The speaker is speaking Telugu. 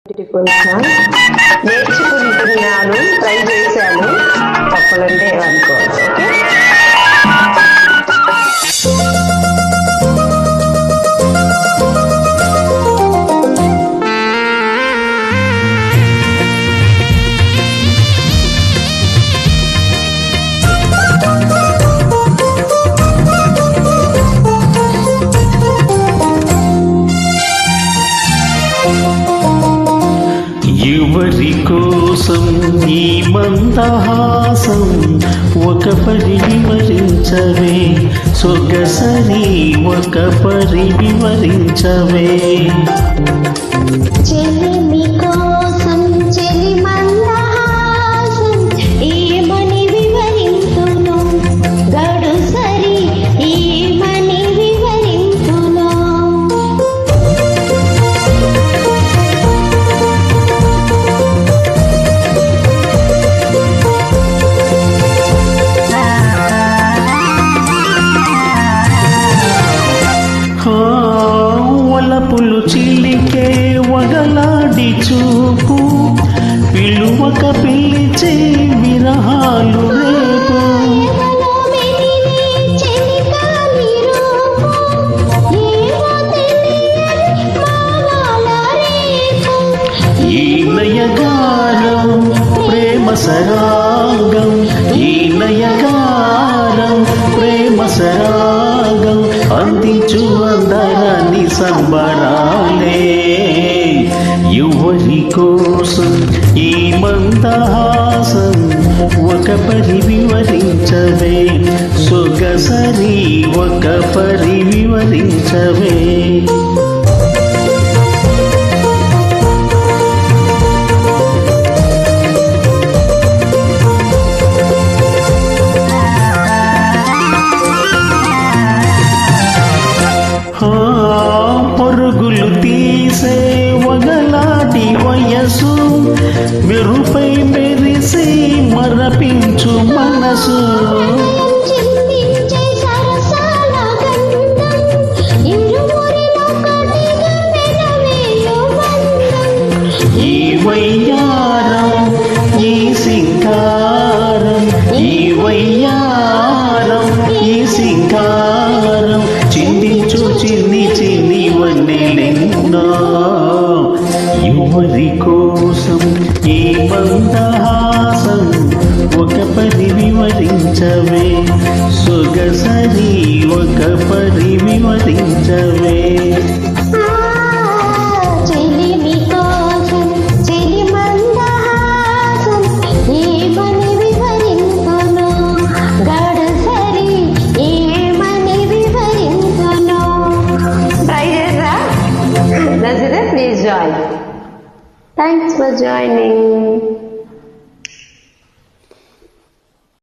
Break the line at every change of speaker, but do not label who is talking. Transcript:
కొంచెం నేర్చుకుంటున్నాను, ట్రై చేశాను. తప్పులంటే ఏమనుకోవచ్చు.
ఎవరి కోసం ఈ మందహాసం ఒక పరి వివరించవే, సొగసరి ఒక పరి వివరించవే.
చెలిమి కోసం చెలి మందహాసం ఏమని వివరింతును, గడుసరి ఏమని వివరింతును.
వలపులు చిల్లికే వగలాడి చూపు, పిలువక పిలిచే విరహాలు రేపు. ఈ నయగారం ప్రేమ సరాగం, ఈ నయగారం ప్రేమ సరాగం, అందించు అందరాన్ని సంబరాలే. ఎవరి కోసం ఈ మందహాసం ఒక పరి వివరించవే, సొగసరి ఒక పరి వివరించవే. పరుగులు తీసే వగలాటి వయసు, మెరుపై మెరిసి మరపించు మనసు. ఈ వయ్యారం ఈ సింగారం, ఈ వయ్యారం ఈ సింగారం, చిందించు చిన్ని చిన్ని వన్నెలెన్నో. ఎవరి కోసం ఈ మందహాసం ఒక పరి వివరించవే, సొగసరి ఒక పరి వివరించవే.
Please join. Thanks for joining.